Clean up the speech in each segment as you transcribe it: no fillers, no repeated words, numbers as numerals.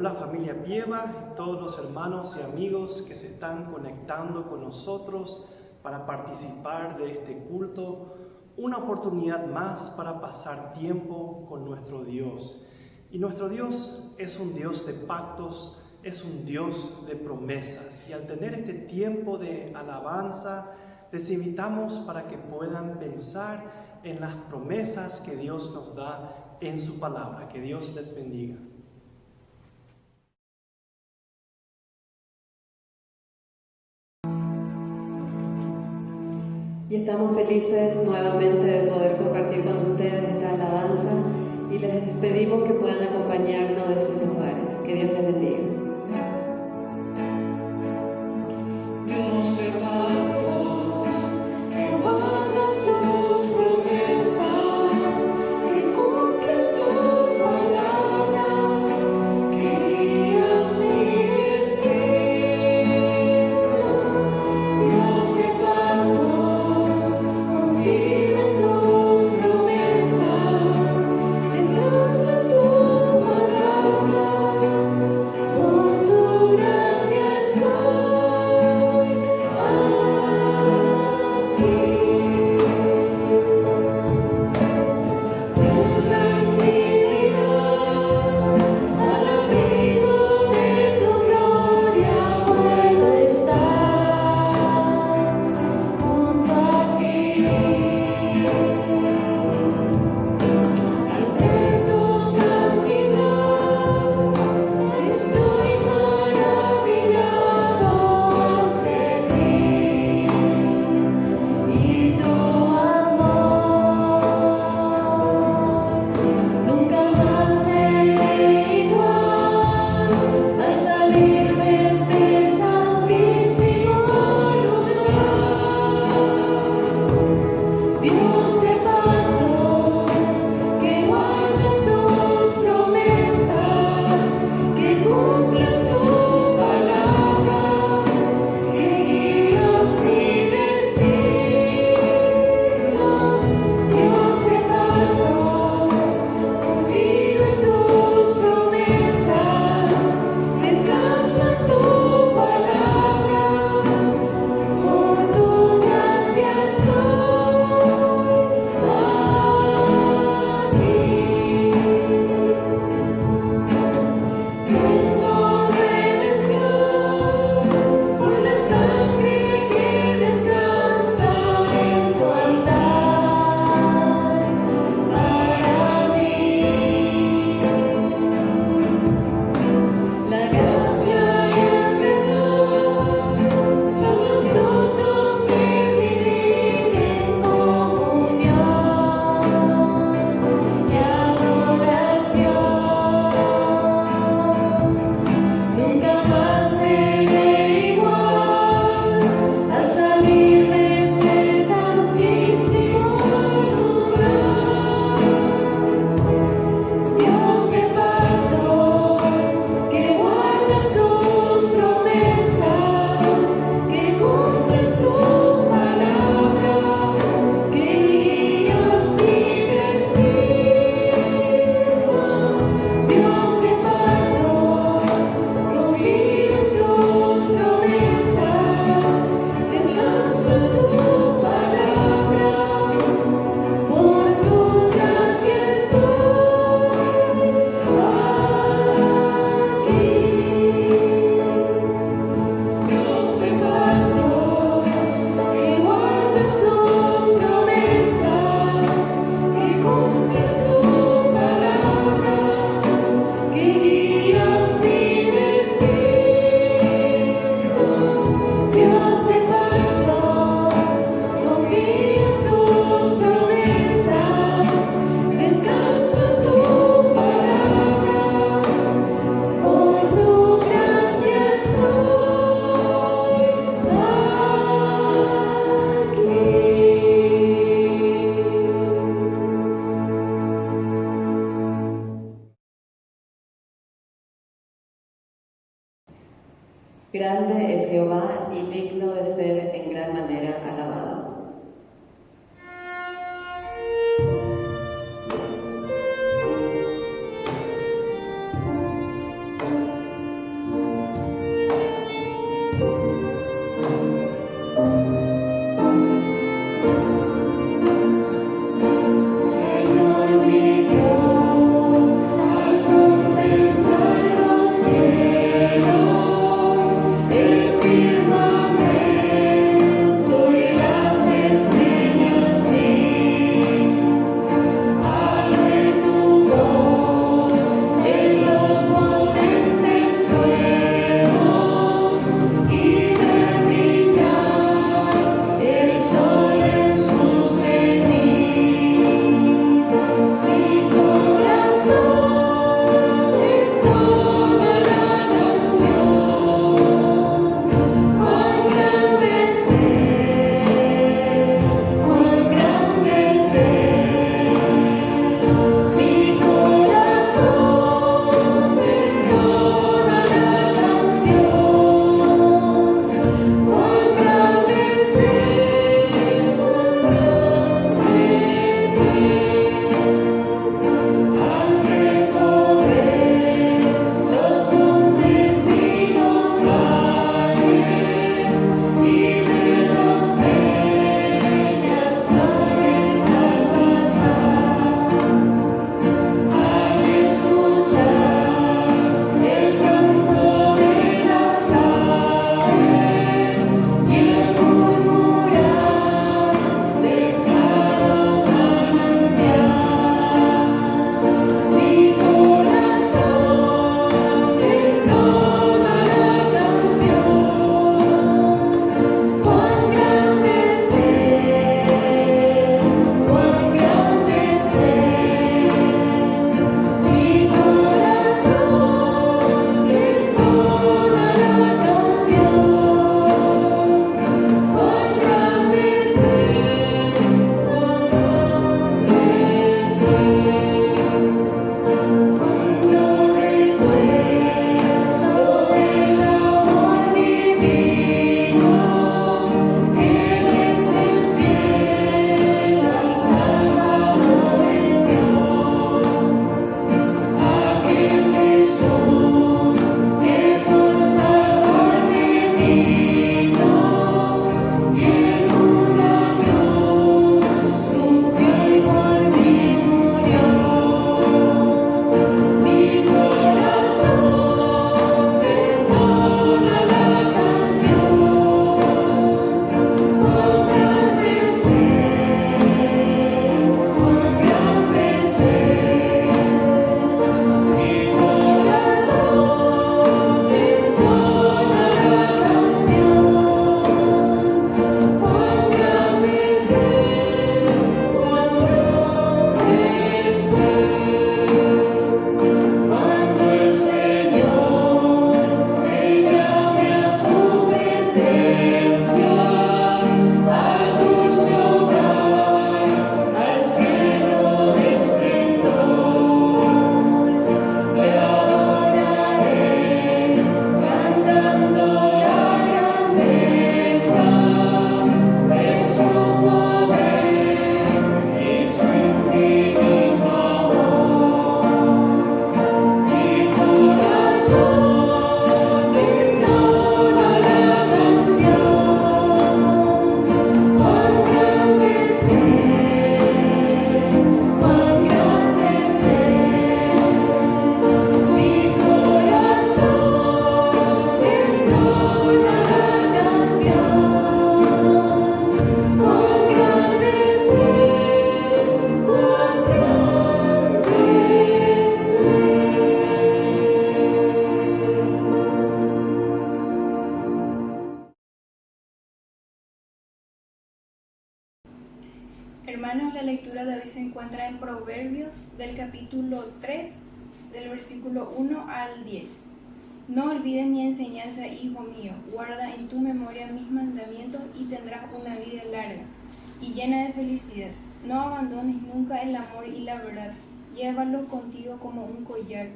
Hola familia Pieva, todos los hermanos y amigos que se están conectando con nosotros para participar de este culto, una oportunidad más para pasar tiempo con nuestro Dios. Y nuestro Dios es un Dios de pactos, es un Dios de promesas. Y al tener este tiempo de alabanza, les invitamos para que puedan pensar en las promesas que Dios nos da en su palabra. Que Dios les bendiga. Y estamos felices nuevamente de poder compartir con ustedes esta alabanza y les pedimos que puedan acompañarnos de sus hogares. Que Dios les bendiga. Dios de pactos, que guardas tus promesas, que cumples tu palabra, que guías mi destino. Dios de pactos, confío en tus promesas, descanso en tu palabra, por tu gracia estoy. Grande es Jehová y digno de ser en gran manera alabado. Hermanos, la lectura de hoy se encuentra en Proverbios del capítulo 3, del versículo 1 al 10. No olvides mi enseñanza, hijo mío, guarda en tu memoria mis mandamientos y tendrás una vida larga y llena de felicidad. No abandones nunca el amor y la verdad, llévalos contigo como un collar.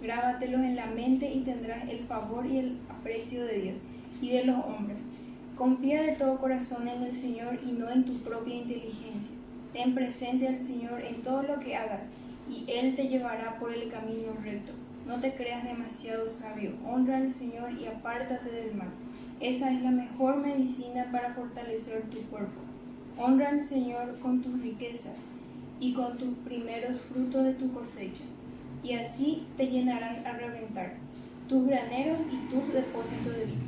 Grábatelos en la mente y tendrás el favor y el aprecio de Dios y de los hombres. Confía de todo corazón en el Señor y no en tu propia inteligencia. Ten presente al Señor en todo lo que hagas y Él te llevará por el camino recto. No te creas demasiado sabio. Honra al Señor y apártate del mal. Esa es la mejor medicina para fortalecer tu cuerpo. Honra al Señor con tus riquezas y con tus primeros frutos de tu cosecha, y así te llenarán a reventar tus graneros y tus depósitos de vino.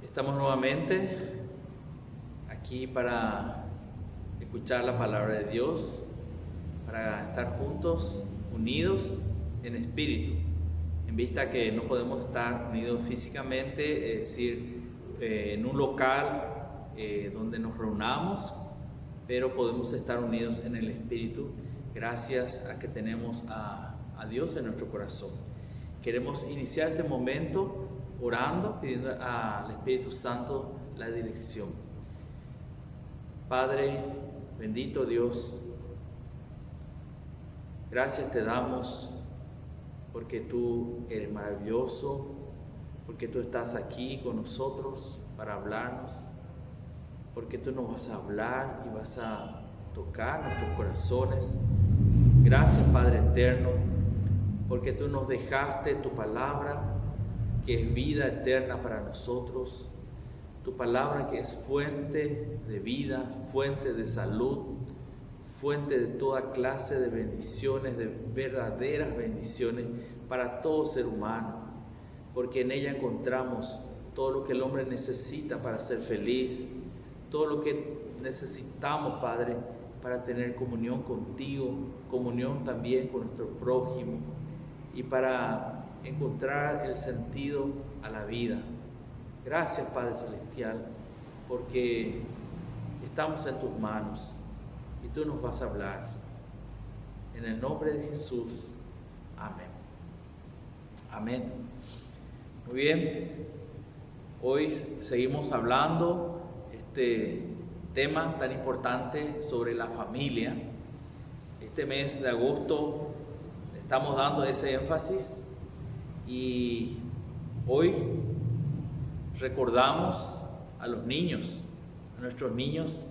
Estamos nuevamente aquí para escuchar la palabra de Dios, para estar juntos, unidos en espíritu, en vista que no podemos estar unidos físicamente, es decir, en un local donde nos reunamos, pero podemos estar unidos en el espíritu gracias a que tenemos a Dios en nuestro corazón. Queremos iniciar este momento orando, pidiendo al Espíritu Santo la dirección. Padre, bendito Dios, gracias te damos porque tú eres maravilloso, porque tú estás aquí con nosotros para hablarnos, porque tú nos vas a hablar y vas a tocar nuestros corazones. Gracias, Padre eterno, porque tú nos dejaste tu palabra, que es vida eterna para nosotros, tu palabra que es fuente de vida, fuente de salud, fuente de toda clase de bendiciones, de verdaderas bendiciones para todo ser humano, porque en ella encontramos todo lo que el hombre necesita para ser feliz, todo lo que necesitamos, Padre, para tener comunión contigo, comunión también con nuestro prójimo y para encontrar el sentido a la vida. Gracias, Padre Celestial, porque estamos en tus manos y tú nos vas a hablar. En el nombre de Jesús, amén. Amén. Muy bien, hoy seguimos hablando este tema tan importante sobre la familia. Este mes de agosto estamos dando ese énfasis y hoy recordamos a los niños, a nuestros niños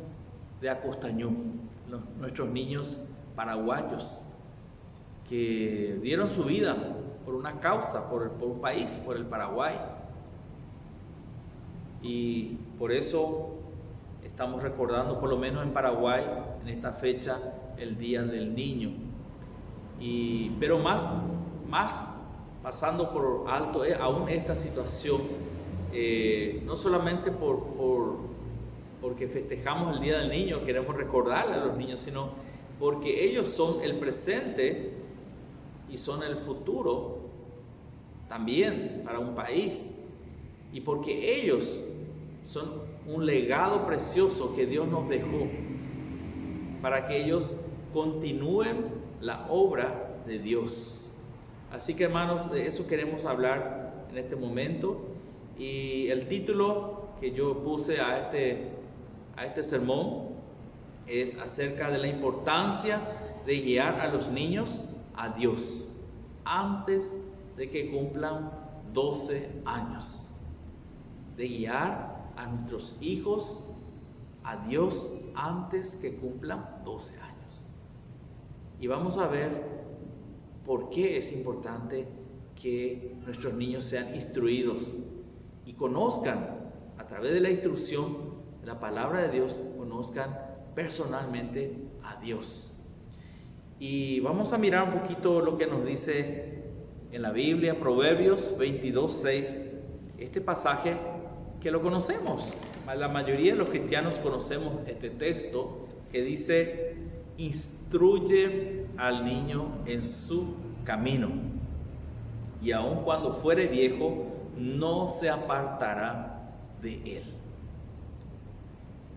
de Acostañú, nuestros niños paraguayos que dieron su vida por una causa, por un país, por el Paraguay. Y por eso estamos recordando, por lo menos en Paraguay, en esta fecha, el Día del Niño. Pero más pasando por alto aún esta situación, no solamente porque festejamos el Día del Niño, queremos recordarle a los niños, sino porque ellos son el presente y son el futuro también para un país, y porque ellos son un legado precioso que Dios nos dejó para que ellos continúen la obra de Dios. Así que, hermanos, de eso queremos hablar en este momento, y el título que yo puse a este sermón es acerca de la importancia de guiar a los niños a Dios antes de que cumplan 12 años, de guiar a nuestros hijos a Dios antes que cumplan 12 años. Y vamos a ver por qué es importante que nuestros niños sean instruidos y conozcan, a través de la instrucción de la palabra de Dios, conozcan personalmente a Dios. Y vamos a mirar un poquito lo que nos dice en la Biblia, Proverbios 22:6, este pasaje que lo conocemos. La mayoría de los cristianos conocemos este texto que dice: instruye al niño en su camino, y aun cuando fuere viejo, no se apartará de él.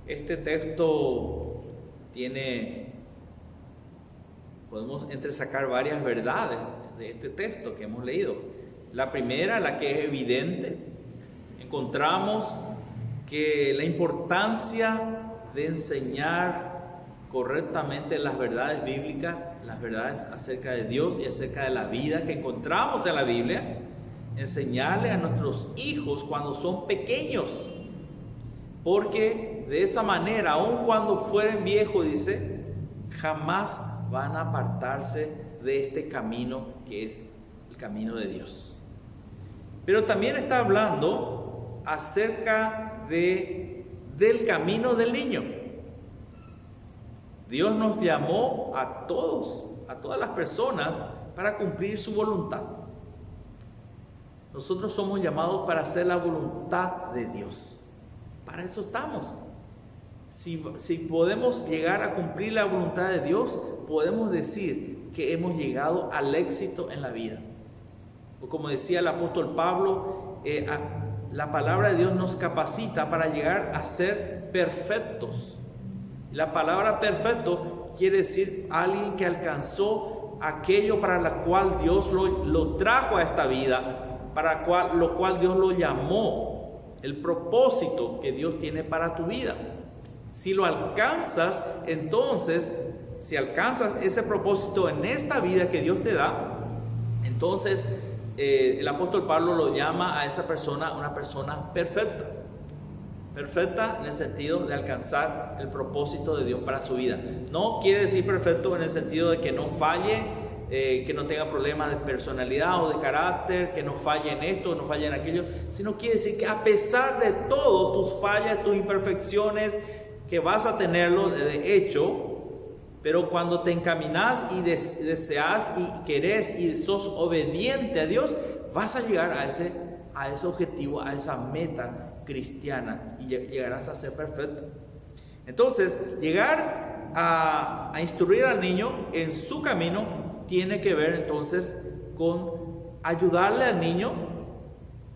Este texto podemos entresacar varias verdades de este texto que hemos leído. La primera, la que es evidente, encontramos que la importancia de enseñar correctamente las verdades bíblicas, las verdades acerca de Dios y acerca de la vida que encontramos en la Biblia, enseñarle a nuestros hijos cuando son pequeños, porque de esa manera, aun cuando fueren viejos, dice, jamás van a apartarse de este camino que es el camino de Dios. Pero también está hablando acerca del camino del niño. Dios nos llamó a todas las personas para cumplir su voluntad. Nosotros somos llamados para hacer la voluntad de Dios. Para eso estamos. Si podemos llegar a cumplir la voluntad de Dios, podemos decir que hemos llegado al éxito en la vida. O como decía el apóstol Pablo, la palabra de Dios nos capacita para llegar a ser perfectos. La palabra perfecto quiere decir alguien que alcanzó aquello para la cual Dios lo trajo a esta vida, para lo cual Dios lo llamó, el propósito que Dios tiene para tu vida. Si lo alcanzas, entonces, si alcanzas ese propósito en esta vida que Dios te da, entonces el apóstol Pablo lo llama a esa persona una persona perfecta. Perfecta en el sentido de alcanzar el propósito de Dios para su vida. No quiere decir perfecto en el sentido de que no falle, que no tenga problemas de personalidad o de carácter, que no falle en esto o no falle en aquello, sino quiere decir que a pesar de todo, tus fallas, tus imperfecciones, que vas a tenerlo de hecho, pero cuando te encaminas y deseas y querés y sos obediente a Dios, vas a llegar a ese objetivo, a esa meta cristiana, y llegarás a ser perfecto. Entonces, llegar a instruir al niño en su camino tiene que ver entonces con ayudarle al niño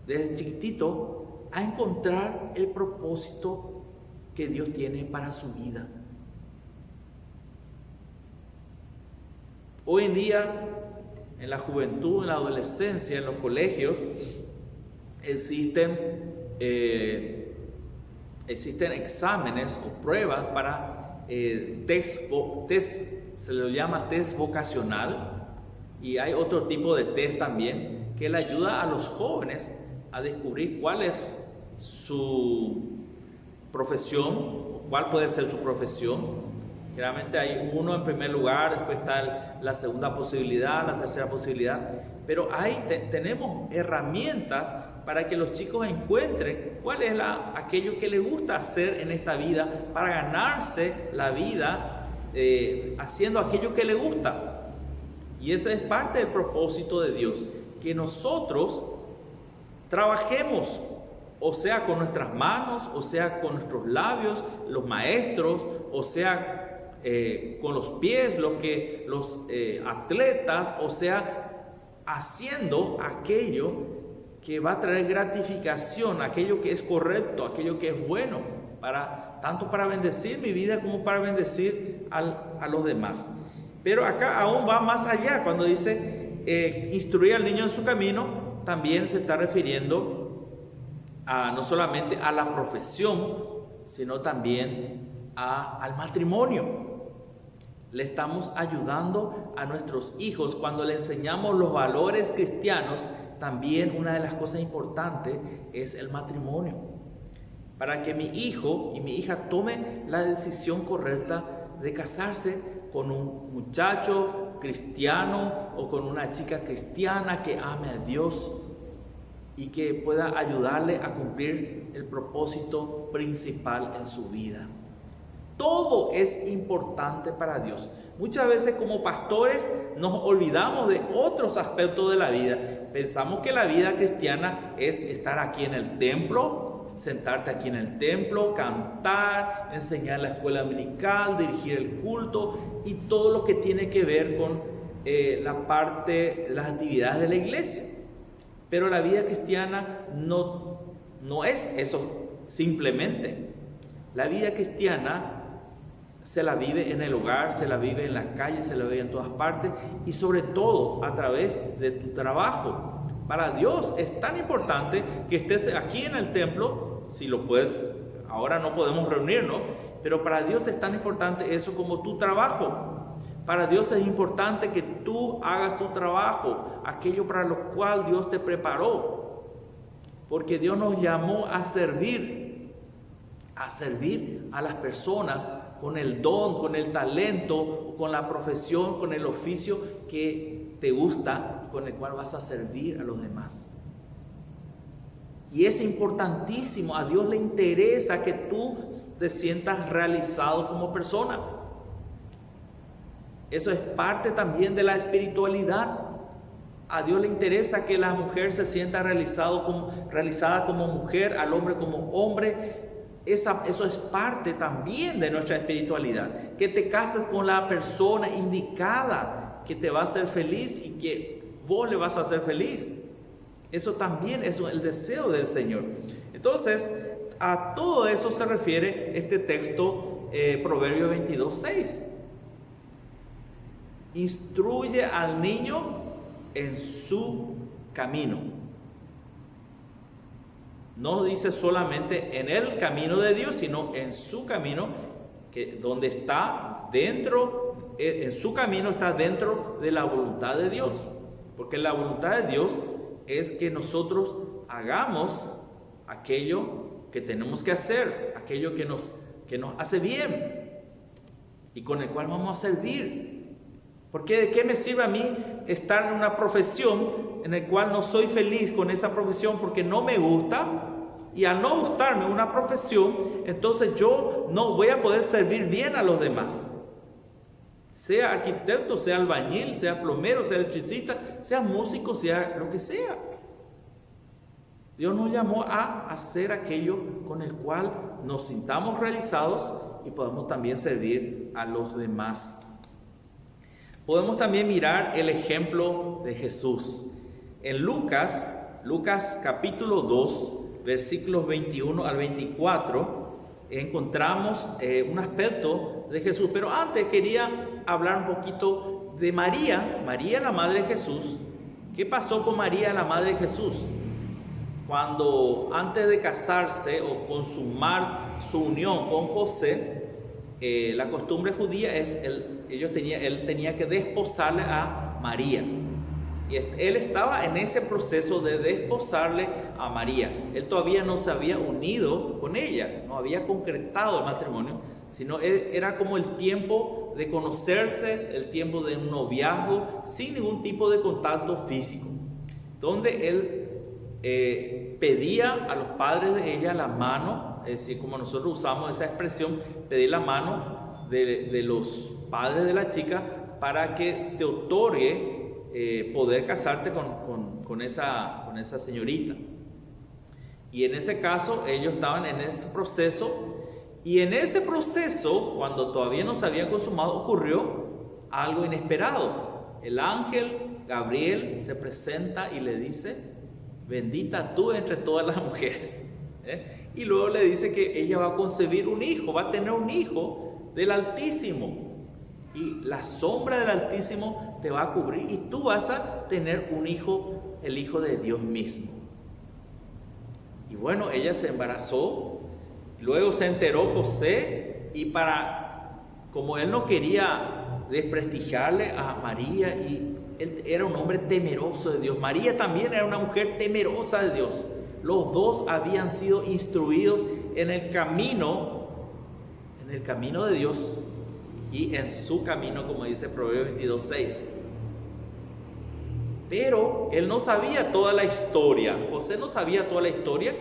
desde chiquitito a encontrar el propósito que Dios tiene para su vida. Hoy en día, en la juventud, en la adolescencia, en los colegios, existen exámenes o pruebas para test, se le llama test vocacional, y hay otro tipo de test también que le ayuda a los jóvenes a descubrir cuál es su profesión, cuál puede ser su profesión. Generalmente hay uno en primer lugar, después está la segunda posibilidad, la tercera posibilidad, pero tenemos herramientas para que los chicos encuentren cuál es aquello que les gusta hacer en esta vida, para ganarse la vida haciendo aquello que les gusta. Y ese es parte del propósito de Dios, que nosotros trabajemos, o sea con nuestras manos, o sea con nuestros labios, los maestros, o sea con los pies, los atletas, o sea haciendo aquello que va a traer gratificación, aquello que es correcto, aquello que es bueno, tanto para bendecir mi vida como para bendecir a los demás. Pero acá aún va más allá, cuando dice instruir al niño en su camino, también se está refiriendo no solamente a la profesión, sino también al matrimonio. Le estamos ayudando a nuestros hijos cuando le enseñamos los valores cristianos. También una de las cosas importantes es el matrimonio, para que mi hijo y mi hija tomen la decisión correcta de casarse con un muchacho cristiano o con una chica cristiana que ame a Dios y que pueda ayudarle a cumplir el propósito principal en su vida. Todo es importante para Dios. Muchas veces como pastores nos olvidamos de otros aspectos de la vida. Pensamos que la vida cristiana es estar aquí en el templo, sentarte aquí en el templo, cantar, enseñar la escuela dominical, dirigir el culto y todo lo que tiene que ver con la parte de las actividades de la iglesia. Pero la vida cristiana no es eso simplemente. La vida cristiana se la vive en el hogar, se la vive en la calle, se la vive en todas partes y sobre todo a través de tu trabajo. Para Dios es tan importante que estés aquí en el templo, si lo puedes, ahora no podemos reunirnos, pero para Dios es tan importante eso como tu trabajo. Para Dios es importante que tú hagas tu trabajo, aquello para lo cual Dios te preparó, porque Dios nos llamó a servir a las personas con el don, con el talento, con la profesión, con el oficio que te gusta, con el cual vas a servir a los demás. Y es importantísimo, a Dios le interesa que tú te sientas realizado como persona. Eso es parte también de la espiritualidad. A Dios le interesa que la mujer se sienta realizada como mujer, al hombre como hombre. Eso es parte también de nuestra espiritualidad. Que te cases con la persona indicada, que te va a hacer feliz y que vos le vas a hacer feliz. Eso también es el deseo del Señor. Entonces, a todo eso se refiere este texto, Proverbios 22:6. Instruye al niño en su camino. No dice solamente en el camino de Dios, sino en su camino, que donde está dentro, en su camino está dentro de la voluntad de Dios. Porque la voluntad de Dios es que nosotros hagamos aquello que tenemos que hacer, aquello que nos hace bien y con el cual vamos a servir. Porque ¿de qué me sirve a mí estar en una profesión en la cual no soy feliz con esa profesión porque no me gusta? Y al no gustarme una profesión, entonces yo no voy a poder servir bien a los demás. Sea arquitecto, sea albañil, sea plomero, sea electricista, sea músico, sea lo que sea. Dios nos llamó a hacer aquello con el cual nos sintamos realizados y podamos también servir a los demás. Podemos también mirar el ejemplo de Jesús. En Lucas capítulo 2, versículos 21 al 24, encontramos un aspecto de Jesús. Pero antes quería hablar un poquito de María, la madre de Jesús. ¿Qué pasó con María, la madre de Jesús? Cuando antes de casarse o consumar su unión con José, la costumbre judía es, él tenía que desposarle a María. Y él estaba en ese proceso de desposarle a María. Él todavía no se había unido con ella, no había concretado el matrimonio, sino era como el tiempo de conocerse, el tiempo de un noviazgo, sin ningún tipo de contacto físico, donde él pedía a los padres de ella la mano, es decir, como nosotros usamos esa expresión, pedir la mano de los padres de la chica para que te otorgue poder casarte con esa señorita. Y en ese caso ellos estaban en ese proceso, y en ese proceso, cuando todavía no se había consumado, ocurrió algo inesperado. El ángel Gabriel se presenta y le dice: bendita tú entre todas las mujeres. Y luego le dice que ella va a concebir un hijo, va a tener un hijo del Altísimo, y la sombra del Altísimo te va a cubrir, y tú vas a tener un hijo, el Hijo de Dios mismo. Y bueno, ella se embarazó, luego se enteró José, y como él no quería desprestigiarle a María, y él era un hombre temeroso de Dios, María también era una mujer temerosa de Dios. Los dos habían sido instruidos en el camino de Dios y en su camino, como dice Proverbios 22:6. Pero él no sabía toda la historia, José no sabía toda la historia,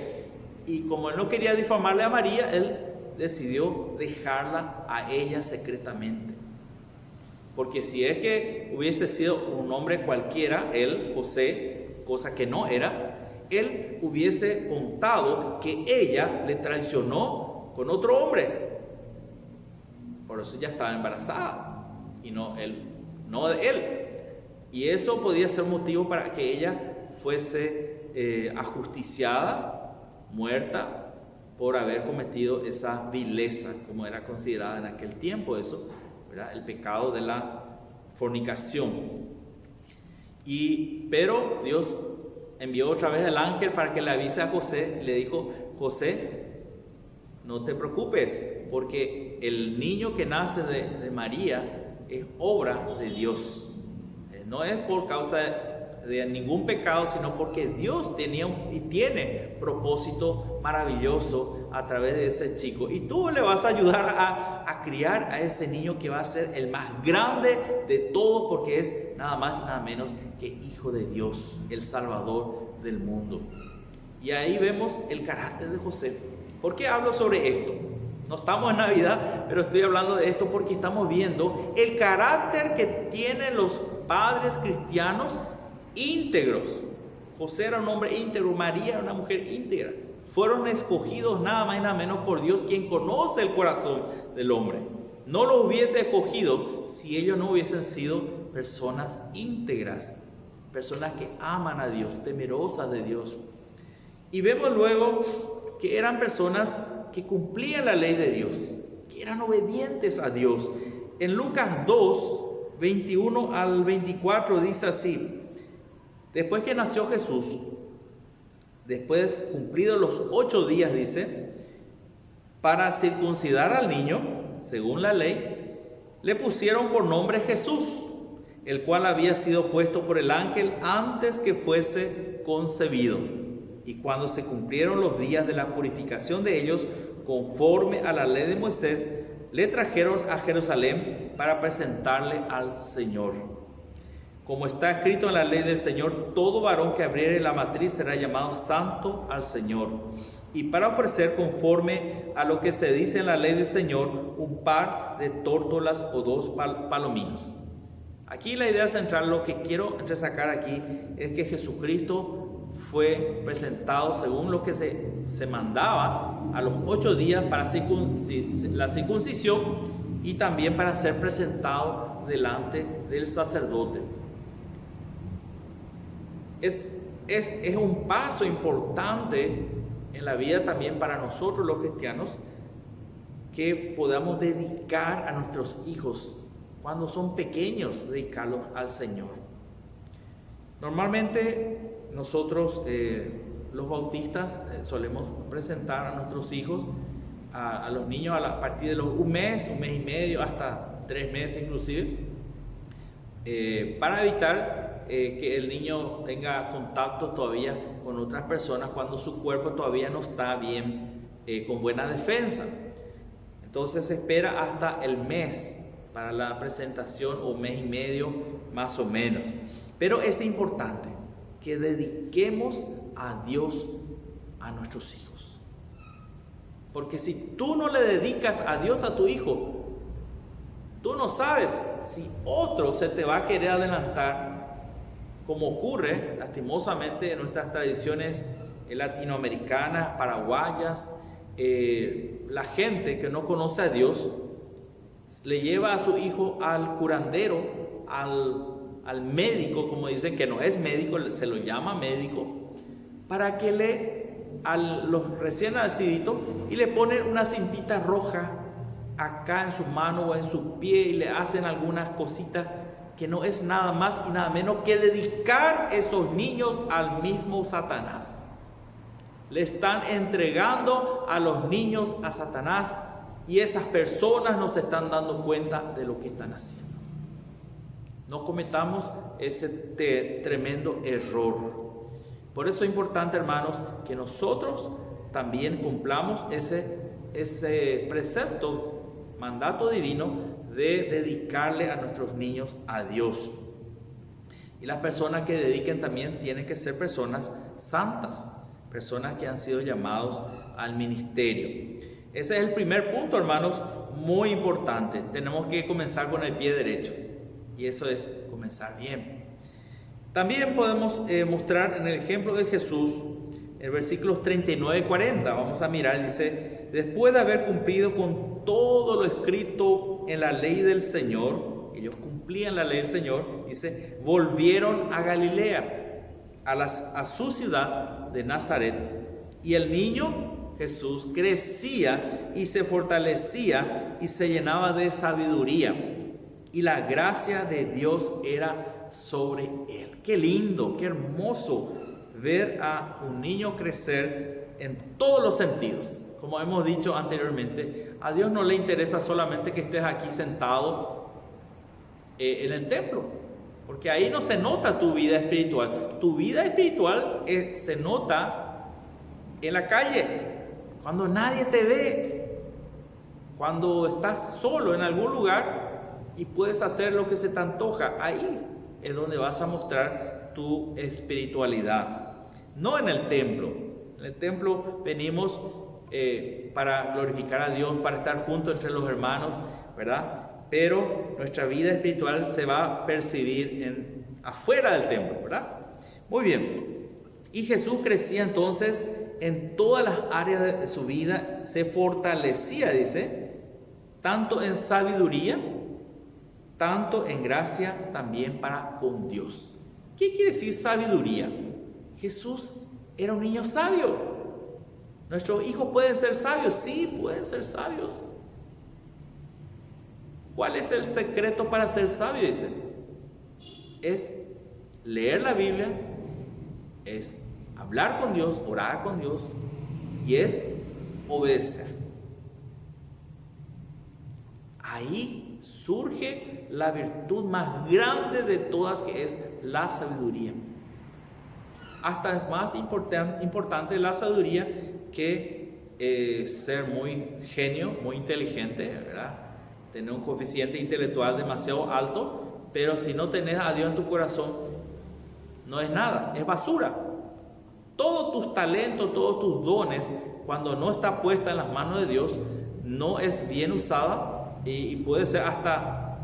y como él no quería difamarle a María, él decidió dejarla a ella secretamente. Porque si es que hubiese sido un hombre cualquiera, él, José, cosa que no era, él hubiese contado que ella le traicionó con otro hombre. Por eso ella estaba embarazada y no de él. Y eso podía ser motivo para que ella fuese ajusticiada, muerta, por haber cometido esa vileza, como era considerada en aquel tiempo eso, ¿verdad? El pecado de la fornicación. Pero Dios envió otra vez al ángel para que le avise a José. Le dijo: José, no te preocupes, porque el niño que nace de María es obra de Dios. No es por causa de ningún pecado, sino porque Dios tenía y tiene propósito maravilloso a través de ese chico. Y tú le vas a ayudar a criar a ese niño que va a ser el más grande de todos, porque es nada más y nada menos que Hijo de Dios, el Salvador del mundo. Y ahí vemos el carácter de José. ¿Por qué hablo sobre esto? No estamos en Navidad, pero estoy hablando de esto porque estamos viendo el carácter que tienen los padres cristianos íntegros. José era un hombre íntegro, María era una mujer íntegra. Fueron escogidos nada más y nada menos por Dios, quien conoce el corazón del hombre. No lo hubiese escogido si ellos no hubiesen sido personas íntegras, personas que aman a Dios, temerosas de Dios. Y vemos luego que eran personas que cumplían la ley de Dios, que eran obedientes a Dios. En Lucas 2, 21 al 24 dice así: después que nació Jesús, después cumplidos los 8 días, dice, para circuncidar al niño, según la ley, le pusieron por nombre Jesús, el cual había sido puesto por el ángel antes que fuese concebido. Y cuando se cumplieron los días de la purificación de ellos, conforme a la ley de Moisés, le trajeron a Jerusalén para presentarle al Señor. Como está escrito en la ley del Señor, todo varón que abriere la matriz será llamado santo al Señor. Y para ofrecer, conforme a lo que se dice en la ley del Señor, un par de tórtolas o 2 palominos. Aquí la idea central, lo que quiero resacar aquí, es que Jesucristo fue presentado según lo que se mandaba a los 8 días para la circuncisión y también para ser presentado delante del sacerdote. Es un paso importante en la vida también para nosotros los cristianos, que podamos dedicar a nuestros hijos cuando son pequeños, dedicarlos al Señor. Normalmente nosotros los bautistas solemos presentar a nuestros hijos, a los niños a partir de los un mes y medio, hasta 3 meses inclusive, para evitar que el niño tenga contacto todavía con otras personas cuando su cuerpo todavía no está bien, con buena defensa. Entonces se espera hasta el mes para la presentación, o mes y medio más o menos. Pero es importante que dediquemos a Dios a nuestros hijos. Porque si tú no le dedicas a Dios a tu hijo, tú no sabes si otro se te va a querer adelantar, como ocurre lastimosamente en nuestras tradiciones latinoamericanas, paraguayas. La gente que no conoce a Dios le lleva a su hijo al curandero, al médico, como dicen que no es médico, se lo llama médico, para que a los recién naciditos y le ponen una cintita roja acá en su mano o en su pie y le hacen algunas cositas que no es nada más y nada menos que dedicar esos niños al mismo Satanás. Le están entregando a los niños a Satanás, y esas personas no se están dando cuenta de lo que están haciendo. No cometamos ese tremendo error. Por eso es importante, hermanos, que nosotros también cumplamos ese precepto, mandato divino de dedicarle a nuestros niños a Dios. Y las personas que dediquen también tienen que ser personas santas, personas que han sido llamados al ministerio. Ese es el primer punto, hermanos, muy importante. Tenemos que comenzar con el pie derecho, y eso es comenzar bien. También podemos mostrar en el ejemplo de Jesús, en versículos 39 y 40, vamos a mirar, dice: después de haber cumplido con todo lo escrito en la ley del Señor, ellos cumplían la ley del Señor, dice, volvieron a Galilea, a su ciudad de Nazaret, y el niño Jesús crecía y se fortalecía y se llenaba de sabiduría, y la gracia de Dios era sobre él. Qué lindo, qué hermoso ver a un niño crecer en todos los sentidos. Como hemos dicho anteriormente, a Dios no le interesa solamente que estés aquí sentado en el templo, porque ahí no se nota tu vida espiritual. Tu vida espiritual se nota en la calle, cuando nadie te ve, cuando estás solo en algún lugar y puedes hacer lo que se te antoja. Ahí es donde vas a mostrar tu espiritualidad, no en el templo. En el templo venimos para glorificar a Dios, para estar juntos entre los hermanos, ¿verdad? Pero nuestra vida espiritual se va a percibir afuera del templo, ¿verdad? Muy bien. Y Jesús crecía entonces en todas las áreas de su vida, se fortalecía, dice, tanto en sabiduría, tanto en gracia, también para con Dios. ¿Qué quiere decir sabiduría? Jesús era un niño sabio. ¿Nuestros hijos pueden ser sabios? Sí, pueden ser sabios. ¿Cuál es el secreto para ser sabio? Dice, es leer la Biblia, es hablar con Dios, orar con Dios, y es obedecer. Ahí surge la virtud más grande de todas, que es la sabiduría. Hasta es más importante la sabiduría que ser muy genio, muy inteligente, ¿verdad? Tener un coeficiente intelectual demasiado alto, pero si no tenés a Dios en tu corazón, no es nada, es basura. Todos tus talentos, todos tus dones, cuando no está puesta en las manos de Dios, no es bien usada y puede ser hasta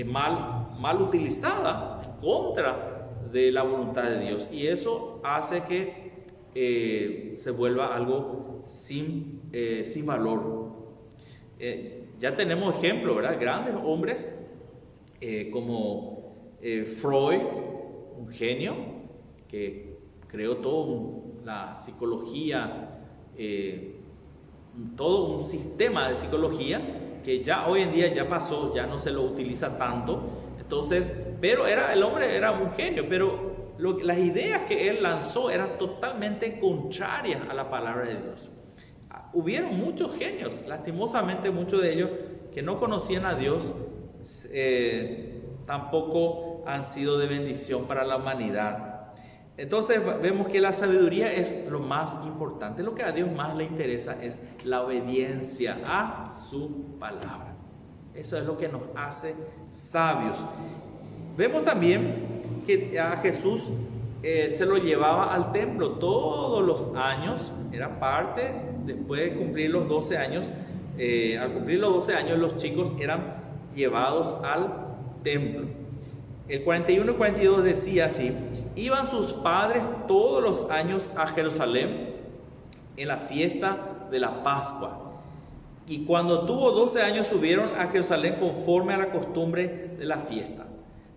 mal utilizada en contra de la voluntad de Dios. Y eso hace que se vuelva algo sin valor. Ya tenemos ejemplos, ¿verdad? Grandes hombres como Freud, un genio que creó toda la psicología, todo un sistema de psicología que ya hoy en día ya pasó, ya no se lo utiliza tanto. Entonces, pero el hombre era un genio, pero las ideas que él lanzó eran totalmente contrarias a la palabra de Dios. Hubieron muchos genios, lastimosamente muchos de ellos que no conocían a Dios, tampoco han sido de bendición para la humanidad. Entonces vemos que la sabiduría es lo más importante. Lo que a Dios más le interesa es la obediencia a su palabra. Eso es lo que nos hace sabios. Vemos también que a Jesús se lo llevaba al templo todos los años. Era parte, después de cumplir los 12 años, al cumplir los 12 años los chicos eran llevados al templo. El 41 y 42 decía así: iban sus padres todos los años a Jerusalén en la fiesta de la Pascua. Y cuando tuvo 12 años subieron a Jerusalén conforme a la costumbre de la fiesta.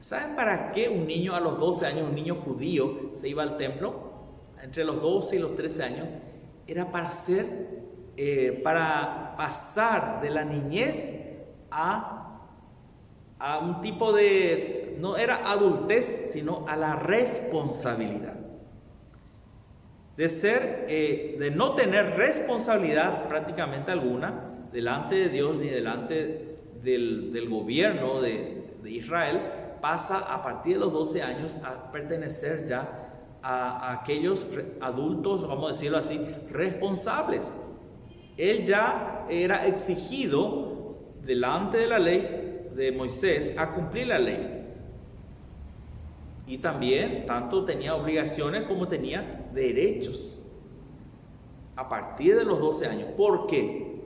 ¿Saben para qué un niño a los 12 años, un niño judío, se iba al templo? Entre los 12 y los 13 años. Era para pasar de la niñez a un tipo de, no era adultez, sino a la responsabilidad. De no tener responsabilidad prácticamente alguna delante de Dios ni delante del gobierno de Israel, pasa a partir de los 12 años a pertenecer ya a aquellos adultos, vamos a decirlo así, responsables. Él ya era exigido delante de la ley de Moisés a cumplir la ley. Y también tanto tenía obligaciones como tenía derechos a partir de los 12 años. ¿Por qué?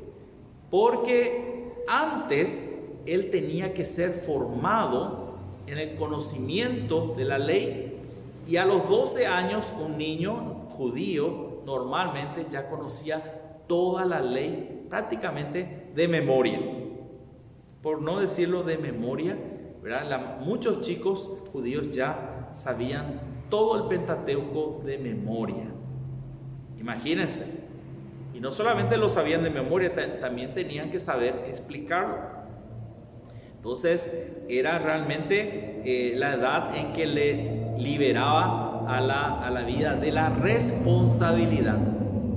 Porque antes él tenía que ser formado en el conocimiento de la ley, y a los 12 años un niño judío normalmente ya conocía toda la ley prácticamente de memoria, por no decirlo de memoria, ¿verdad? Muchos chicos judíos ya sabían todo el Pentateuco de memoria. Imagínense. Y no solamente lo sabían de memoria, también tenían que saber explicarlo. Entonces era realmente la edad en que le liberaba a la vida de la responsabilidad.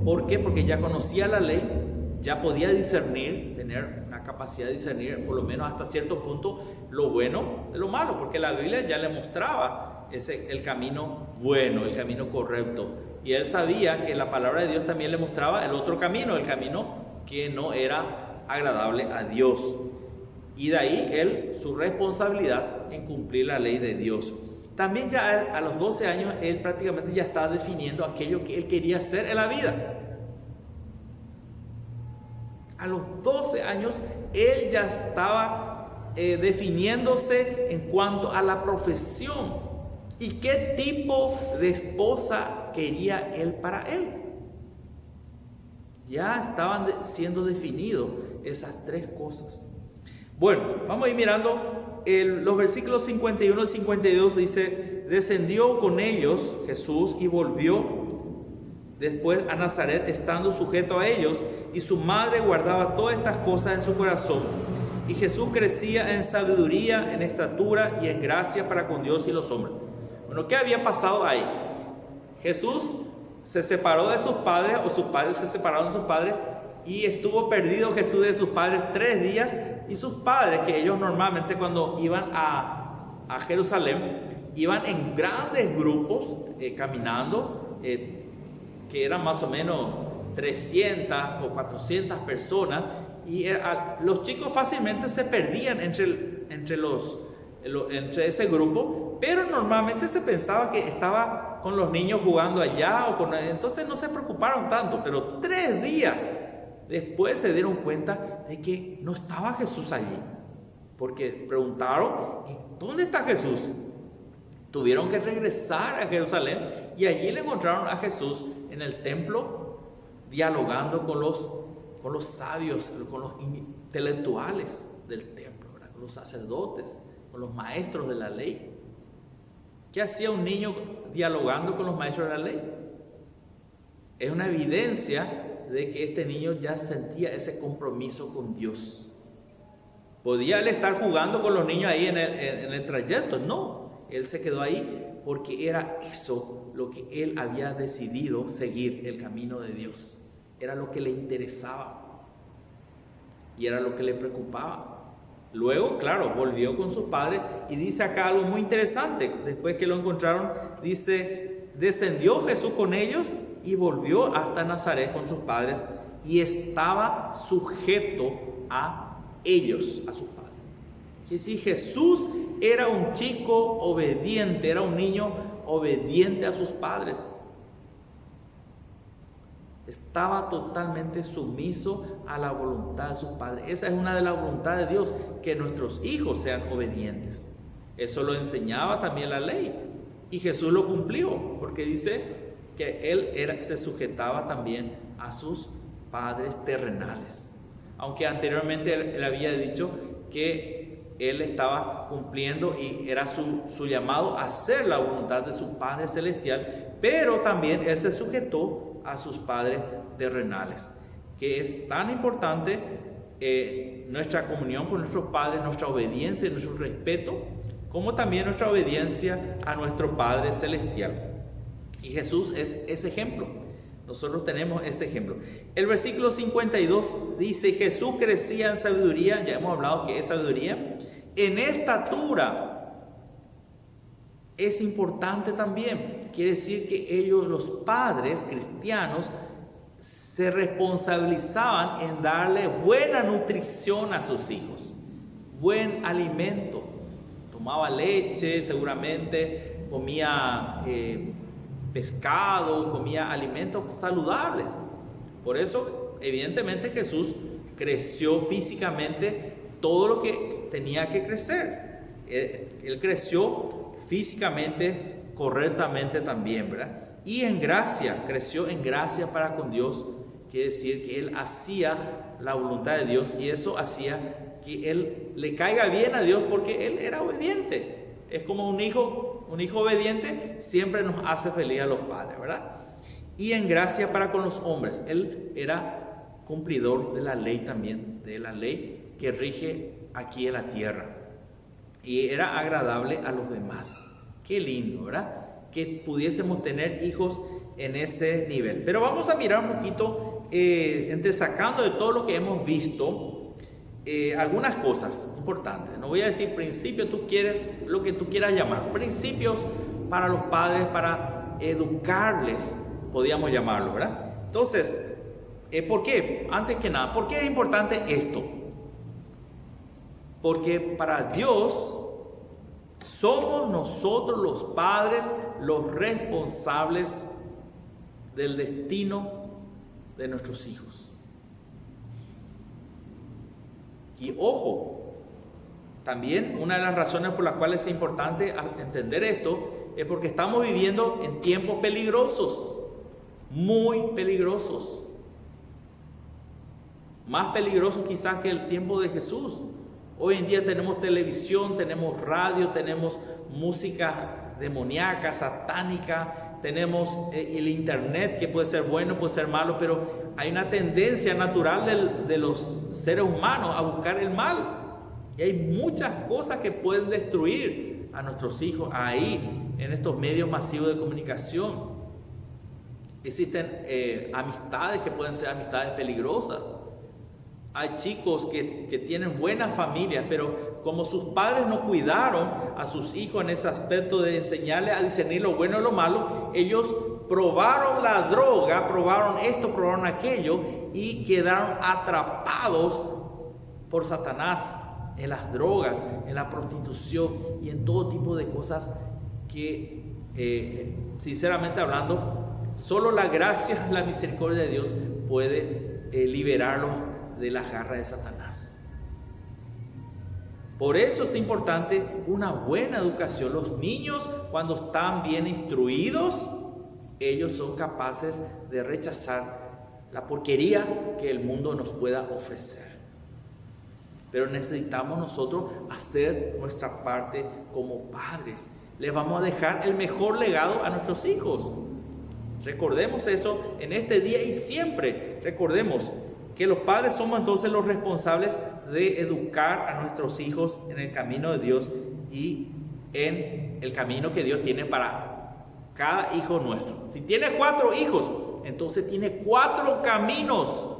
¿Por qué? Porque ya conocía la ley, ya podía discernir, tener una capacidad de discernir por lo menos hasta cierto punto lo bueno de lo malo, porque la Biblia ya le mostraba el camino bueno, el camino correcto, y él sabía que la palabra de Dios también le mostraba el otro camino, el camino que no era agradable a Dios. Y de ahí su responsabilidad en cumplir la ley de Dios. También ya a los 12 años él prácticamente ya estaba definiendo aquello que él quería hacer en la vida. A los 12 años él ya estaba definiéndose en cuanto a la profesión y qué tipo de esposa quería él para él. Ya estaban siendo definidos esas tres cosas. Bueno, vamos a ir mirando los versículos 51 y 52. Dice: descendió con ellos Jesús y volvió después a Nazaret, estando sujeto a ellos, y su madre guardaba todas estas cosas en su corazón. Y Jesús crecía en sabiduría, en estatura y en gracia para con Dios y los hombres. Bueno, ¿qué había pasado ahí? Jesús se separó de sus padres, o sus padres se separaron de sus padres, y estuvo perdido Jesús de sus padres 3 días. Y sus padres, que ellos normalmente cuando iban a Jerusalén, iban en grandes grupos caminando, que eran más o menos 300 o 400 personas, y los chicos fácilmente se perdían entre ese grupo, pero normalmente se pensaba que estaba con los niños jugando allá, entonces no se preocuparon tanto. Pero 3 días después se dieron cuenta de que no estaba Jesús allí, porque preguntaron: ¿dónde está Jesús? Tuvieron que regresar a Jerusalén y allí le encontraron a Jesús en el templo, dialogando con los sabios, con los intelectuales del templo, ¿verdad? Con los sacerdotes, con los maestros de la ley. ¿Qué hacía un niño dialogando con los maestros de la ley? Es una evidencia de que este niño ya sentía ese compromiso con Dios. ¿Podía él estar jugando con los niños ahí en el trayecto? No, él se quedó ahí porque era eso lo que él había decidido seguir, el camino de Dios. Era lo que le interesaba y era lo que le preocupaba. Luego, claro, volvió con sus padres y dice acá algo muy interesante. Después que lo encontraron, dice, descendió Jesús con ellos y volvió hasta Nazaret con sus padres y estaba sujeto a ellos, a sus padres. Que si Jesús era un chico obediente, era un niño obediente a sus padres. Estaba totalmente sumiso a la voluntad de sus padres. Esa es una de las voluntades de Dios, que nuestros hijos sean obedientes. Eso lo enseñaba también la ley. Y Jesús lo cumplió, porque dice que él se sujetaba también a sus padres terrenales. Aunque anteriormente él había dicho que él estaba cumpliendo y era su llamado a hacer la voluntad de su Padre Celestial, pero también él se sujetó a sus padres terrenales, que es tan importante nuestra comunión con nuestros padres, nuestra obediencia y nuestro respeto, como también nuestra obediencia a nuestro Padre Celestial. Y Jesús es ese ejemplo. Nosotros tenemos ese ejemplo. El versículo 52 dice: Jesús crecía en sabiduría, ya hemos hablado que es sabiduría, en estatura. Es importante también, quiere decir que ellos, los padres cristianos, se responsabilizaban en darle buena nutrición a sus hijos, buen alimento. Tomaba leche, seguramente comía pescado, comía alimentos saludables. Por eso, evidentemente, Jesús creció físicamente todo lo que tenía que crecer. Él creció físicamente correctamente también, ¿verdad? Y en gracia, creció en gracia para con Dios. Quiere decir que él hacía la voluntad de Dios y eso hacía que él le caiga bien a Dios porque él era obediente. Es como un hijo obediente siempre nos hace feliz a los padres, ¿verdad? Y en gracia para con los hombres. Él era cumplidor de la ley también, de la ley que rige aquí en la tierra. Y era agradable a los demás. Qué lindo, ¿verdad? Que pudiésemos tener hijos en ese nivel. Pero vamos a mirar un poquito, entresacando de todo lo que hemos visto, algunas cosas importantes. No voy a decir principios, tú quieres lo que tú quieras llamar. Principios para los padres, para educarles, podríamos llamarlo, ¿verdad? Entonces, ¿por qué? Antes que nada, ¿por qué es importante esto? Porque para Dios somos nosotros los padres los responsables del destino de nuestros hijos. Y ojo, también una de las razones por las cuales es importante entender esto es porque estamos viviendo en tiempos peligrosos, muy peligrosos. Más peligrosos quizás que el tiempo de Jesús. Hoy en día tenemos televisión, tenemos radio, tenemos música demoníaca, satánica, tenemos el internet, que puede ser bueno, puede ser malo, pero hay una tendencia natural de los seres humanos a buscar el mal. Y hay muchas cosas que pueden destruir a nuestros hijos ahí, en estos medios masivos de comunicación. Existen amistades que pueden ser amistades peligrosas. Hay chicos que tienen buenas familias, pero como sus padres no cuidaron a sus hijos en ese aspecto de enseñarles a discernir lo bueno y lo malo, ellos probaron la droga, probaron esto, probaron aquello y quedaron atrapados por Satanás en las drogas, en la prostitución y en todo tipo de cosas que, sinceramente hablando, solo la gracia, la misericordia de Dios puede liberarlos de la garra de Satanás. Por eso es importante una buena educación. Los niños, cuando están bien instruidos, ellos son capaces de rechazar la porquería que el mundo nos pueda ofrecer. Pero necesitamos nosotros hacer nuestra parte como padres. Les vamos a dejar el mejor legado a nuestros hijos. Recordemos eso en este día y siempre. Recordemos que los padres somos entonces los responsables de educar a nuestros hijos en el camino de Dios y en el camino que Dios tiene para cada hijo nuestro. Si tiene 4 hijos, entonces tiene 4 caminos.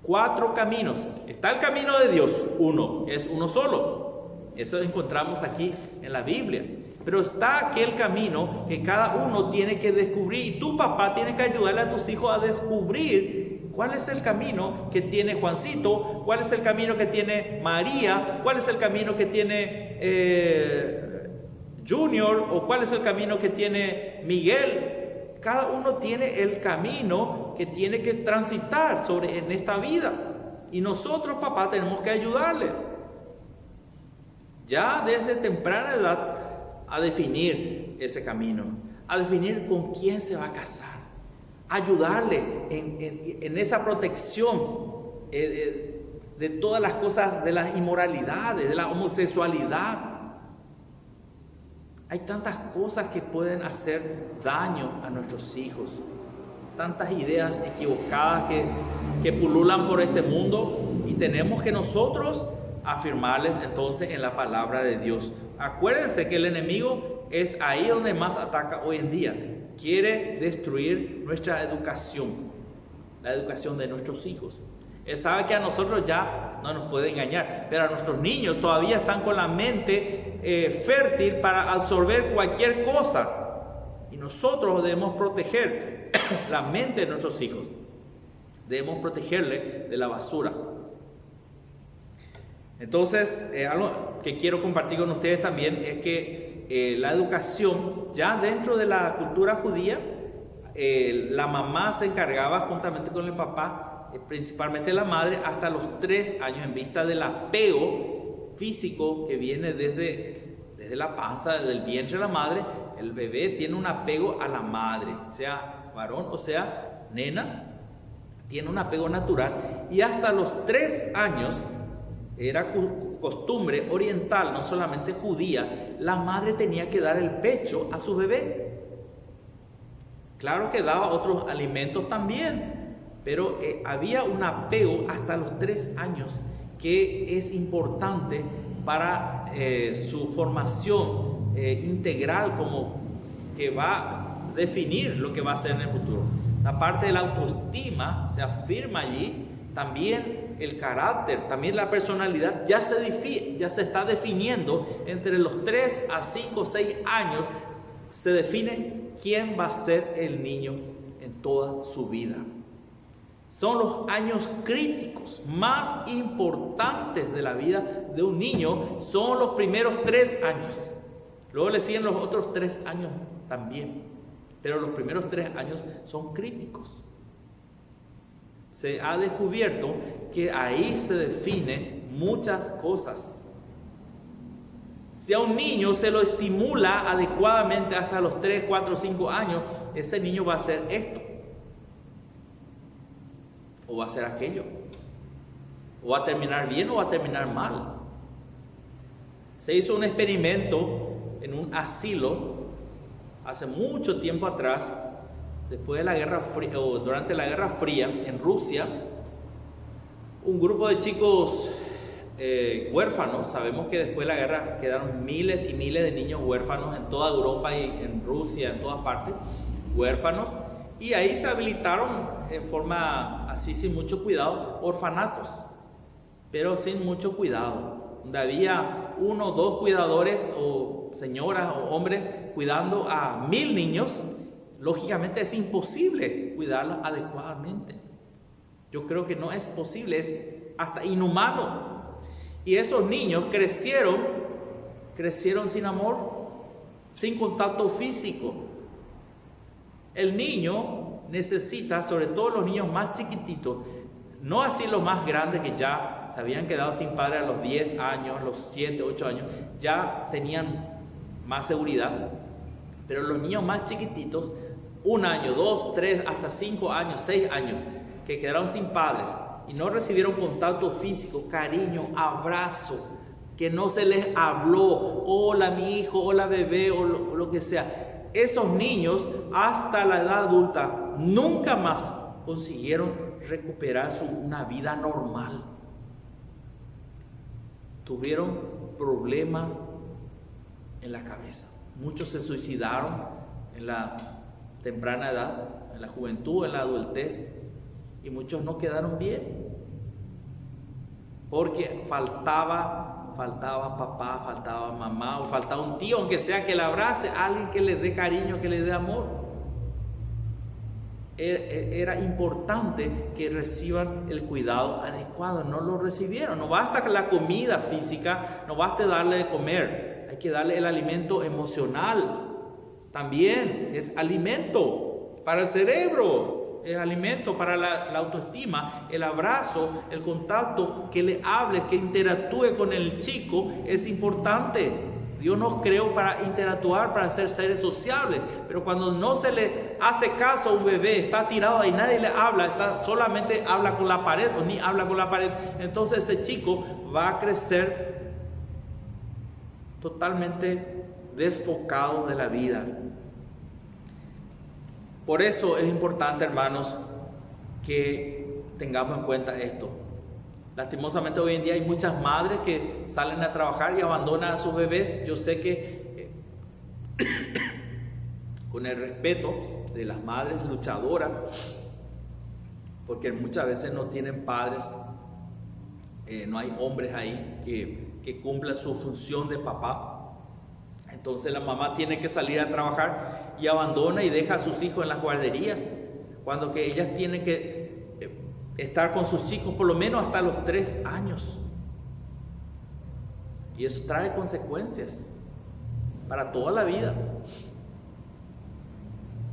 4 caminos. Está el camino de Dios, uno, es uno solo. Eso encontramos aquí en la Biblia. Pero está aquel camino que cada uno tiene que descubrir, y tu papá tiene que ayudarle a tus hijos a descubrir cuál es el camino que tiene Juancito, cuál es el camino que tiene María, cuál es el camino que tiene Junior, o cuál es el camino que tiene Miguel. Cada uno tiene el camino que tiene que transitar en esta vida, y nosotros, papá, tenemos que ayudarle ya desde temprana edad a definir ese camino, a definir con quién se va a casar, ayudarle en esa protección de todas las cosas, de las inmoralidades, de la homosexualidad. Hay tantas cosas que pueden hacer daño a nuestros hijos, tantas ideas equivocadas que pululan por este mundo, y tenemos que nosotros afirmarles entonces en la palabra de Dios. Acuérdense que el enemigo es ahí donde más ataca hoy en día. Quiere destruir nuestra educación, la educación de nuestros hijos. Él sabe que a nosotros ya no nos puede engañar, pero a nuestros niños todavía están con la mente fértil para absorber cualquier cosa. Y nosotros debemos proteger la mente de nuestros hijos. Debemos protegerle de la basura. Entonces, algo que quiero compartir con ustedes también es que la educación, ya dentro de la cultura judía, la mamá se encargaba juntamente con el papá, principalmente la madre, hasta los 3 años, en vista del apego físico que viene desde la panza, desde el vientre de la madre. El bebé tiene un apego a la madre, sea varón o sea nena, tiene un apego natural, y hasta los 3 años era costumbre oriental, no solamente judía, la madre tenía que dar el pecho a su bebé. Claro que daba otros alimentos también, pero había un apego hasta los 3 años que es importante para su formación integral, como que va a definir lo que va a ser en el futuro. La parte de la autoestima se afirma allí, también el carácter, también la personalidad ya se está definiendo. Entre los 3 a 5 o 6 años se define quién va a ser el niño en toda su vida. Son los años críticos más importantes de la vida de un niño, son los primeros 3 años. Luego le siguen los otros 3 años también, pero los primeros 3 años son críticos. Se ha descubierto que ahí se definen muchas cosas. Si a un niño se lo estimula adecuadamente hasta los 3, 4, 5 años, ese niño va a hacer esto, o va a hacer aquello, o va a terminar bien o va a terminar mal. Se hizo un experimento en un asilo hace mucho tiempo atrás, después de la Guerra Fría, o durante la Guerra Fría en Rusia. Un grupo de chicos huérfanos, sabemos que después de la guerra quedaron miles y miles de niños huérfanos en toda Europa y en Rusia, en todas partes, huérfanos, y ahí se habilitaron en forma así, sin mucho cuidado, orfanatos, pero sin mucho cuidado, donde había 1 o 2 cuidadores, o señoras o hombres, cuidando a 1000 niños. Lógicamente es imposible cuidarlos adecuadamente. Yo creo que no es posible, es hasta inhumano. Y esos niños crecieron sin amor, sin contacto físico. El niño necesita, sobre todo los niños más chiquititos, no así los más grandes que ya se habían quedado sin padre a los 10 años, los 7, 8 años, ya tenían más seguridad. Pero los niños más chiquititos, 1 año, 2, 3, hasta 5 años, 6 años, que quedaron sin padres y no recibieron contacto físico, cariño, abrazo, que no se les habló, hola mi hijo, hola bebé, o lo que sea. Esos niños hasta la edad adulta nunca más consiguieron recuperar una vida normal. Tuvieron problemas en la cabeza. Muchos se suicidaron en la temprana edad, en la juventud, en la adultez, y muchos no quedaron bien porque faltaba papá, faltaba mamá, o faltaba un tío, aunque sea que le abrace, alguien que le dé cariño, que le dé amor. Era importante que reciban el cuidado adecuado. No lo recibieron. No basta la comida física, no basta darle de comer, hay que darle el alimento emocional. También es alimento para el cerebro, es alimento para la autoestima. El abrazo, el contacto, que le hable, que interactúe con el chico es importante. Dios nos creó para interactuar, para ser seres sociables, pero cuando no se le hace caso a un bebé, está tirado ahí, nadie le habla, solamente habla con la pared o ni habla con la pared, entonces ese chico va a crecer totalmente desfocado de la vida. Por eso es importante, hermanos, que tengamos en cuenta esto. Lastimosamente hoy en día hay muchas madres que salen a trabajar y abandonan a sus bebés. Yo sé que con el respeto de las madres luchadoras, porque muchas veces no tienen padres, no hay hombres ahí que cumplan su función de papá. Entonces la mamá tiene que salir a trabajar y abandona y deja a sus hijos en las guarderías, cuando que ellas tienen que estar con sus chicos por lo menos hasta los 3 años. Y eso trae consecuencias para toda la vida.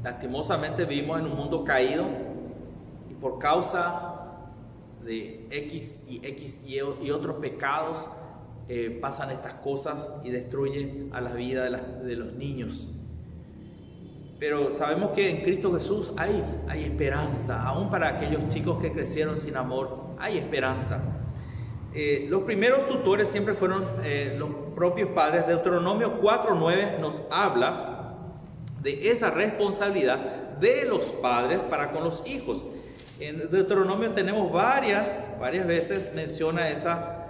Lastimosamente vivimos en un mundo caído y por causa de X y otros pecados pasan estas cosas y destruyen a la vida de los niños. Pero sabemos que en Cristo Jesús hay esperanza, aún para aquellos chicos que crecieron sin amor, hay esperanza. Los primeros tutores siempre fueron los propios padres. Deuteronomio 4:9 nos habla de esa responsabilidad de los padres para con los hijos. En Deuteronomio tenemos varias veces menciona esa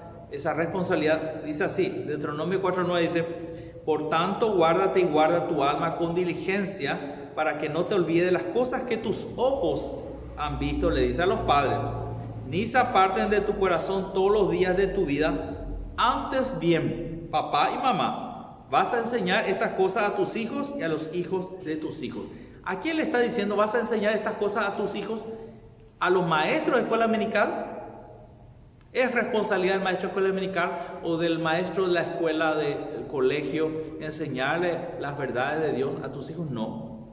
responsabilidad. Dice así, Deuteronomio 4:9 dice: por tanto, guárdate y guarda tu alma con diligencia, para que no te olvides las cosas que tus ojos han visto, le dice a los padres, ni se aparten de tu corazón todos los días de tu vida. Antes bien, papá y mamá, vas a enseñar estas cosas a tus hijos y a los hijos de tus hijos. ¿A quién le está diciendo vas a enseñar estas cosas a tus hijos? ¿A los maestros de escuela dominical? ¿Es responsabilidad del maestro de escuela dominical o del maestro de la escuela del colegio enseñarle las verdades de Dios a tus hijos? No.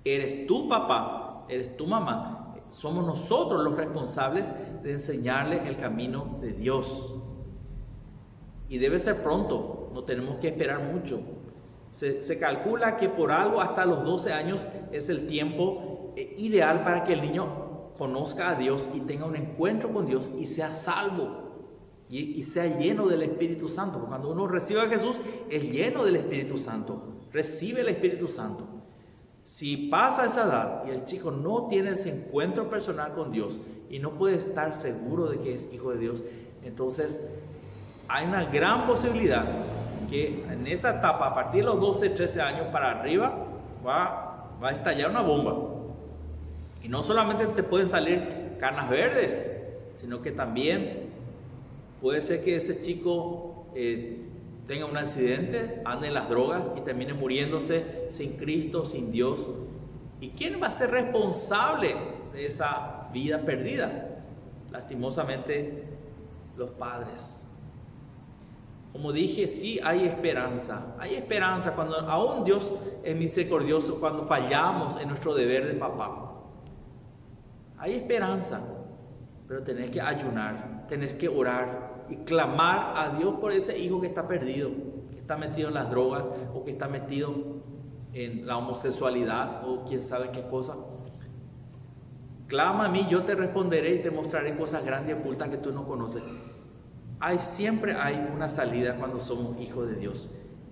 Eres tu papá, eres tu mamá. Somos nosotros los responsables de enseñarle el camino de Dios. Y debe ser pronto, no tenemos que esperar mucho. Se calcula que por algo hasta los 12 años es el tiempo ideal para que el niño conozca a Dios y tenga un encuentro con Dios y sea salvo y sea lleno del Espíritu Santo. Porque cuando uno recibe a Jesús es lleno del Espíritu Santo, recibe el Espíritu Santo. Si pasa esa edad y el chico no tiene ese encuentro personal con Dios y no puede estar seguro de que es hijo de Dios, entonces hay una gran posibilidad que en esa etapa, a partir de los 12, 13 años para arriba, va a estallar una bomba. Y no solamente te pueden salir canas verdes, sino que también puede ser que ese chico tenga un accidente, ande en las drogas y termine muriéndose sin Cristo, sin Dios. ¿Y quién va a ser responsable de esa vida perdida? Lastimosamente, los padres. Como dije, sí hay esperanza. Hay esperanza cuando aún Dios es misericordioso, cuando fallamos en nuestro deber de papá. Hay esperanza, pero tenés que ayunar, tenés que orar y clamar a Dios por ese hijo que está perdido, que está metido en las drogas o que está metido en la homosexualidad o quién sabe qué cosa. Clama a mí, yo te responderé y te mostraré cosas grandes y ocultas que tú no conoces. Siempre hay una salida cuando somos hijos de Dios,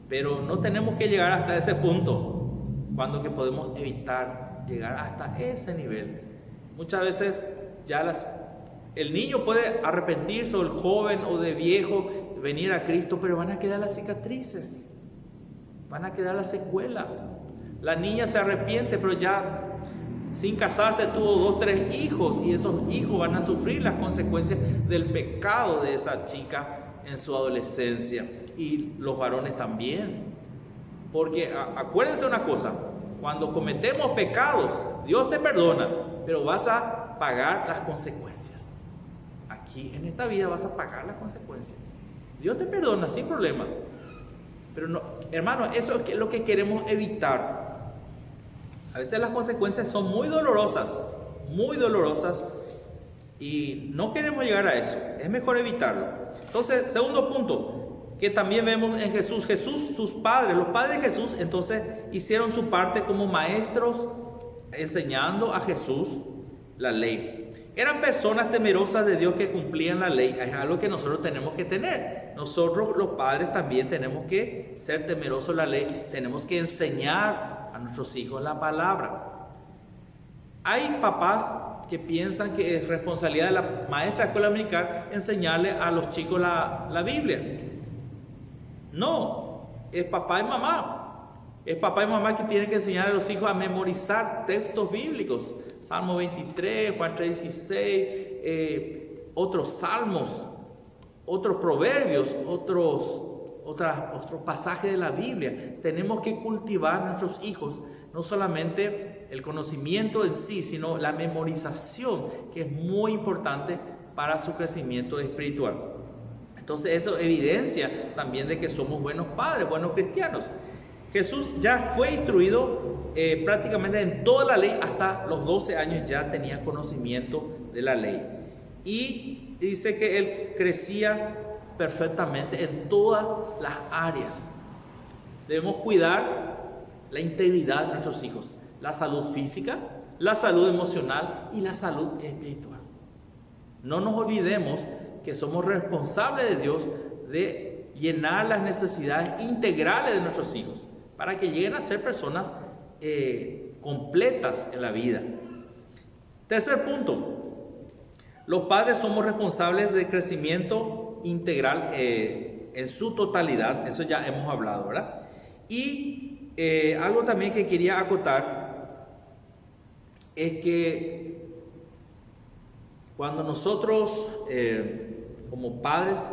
pero no tenemos que llegar hasta ese punto, cuando que podemos evitar llegar hasta ese nivel. Muchas veces ya el niño puede arrepentirse, o el joven o de viejo venir a Cristo, pero van a quedar las cicatrices, van a quedar las secuelas. La niña se arrepiente, pero ya sin casarse tuvo 2, 3 hijos, y esos hijos van a sufrir las consecuencias del pecado de esa chica en su adolescencia, y los varones también. Porque acuérdense una cosa, cuando cometemos pecados, Dios te perdona, pero vas a pagar las consecuencias. Aquí en esta vida vas a pagar las consecuencias. Dios te perdona sin problema, pero no, hermano, eso es lo que queremos evitar. A veces las consecuencias son muy dolorosas, y no queremos llegar a eso. Es mejor evitarlo. Entonces, segundo punto que también vemos en Jesús, sus padres, los padres de Jesús, entonces hicieron su parte como maestros, enseñando a Jesús la ley. Eran personas temerosas de Dios que cumplían la ley. Es algo que nosotros tenemos que tener. Nosotros los padres también tenemos que ser temerosos de la ley. Tenemos que enseñar a nuestros hijos la palabra. Hay papás que piensan que es responsabilidad de la maestra de escuela dominical enseñarle a los chicos la Biblia. No, es papá y mamá. Es papá y mamá que tienen que enseñar a los hijos a memorizar textos bíblicos. Salmo 23, Juan 3:16, otros salmos, otros proverbios, otros pasajes de la Biblia. Tenemos que cultivar a nuestros hijos no solamente el conocimiento en sí, sino la memorización, que es muy importante para su crecimiento espiritual. Entonces eso evidencia también de que somos buenos padres, buenos cristianos. Jesús ya fue instruido prácticamente en toda la ley. Hasta los 12 años ya tenía conocimiento de la ley, y dice que él crecía perfectamente en todas las áreas. Debemos cuidar la integridad de nuestros hijos, la salud física, la salud emocional y la salud espiritual. No nos olvidemos que somos responsables de Dios de llenar las necesidades integrales de nuestros hijos, para que lleguen a ser personas completas en la vida. Tercer punto, los padres somos responsables del crecimiento integral en su totalidad. Eso ya hemos hablado, ¿verdad? Y algo también que quería acotar es que cuando nosotros como padres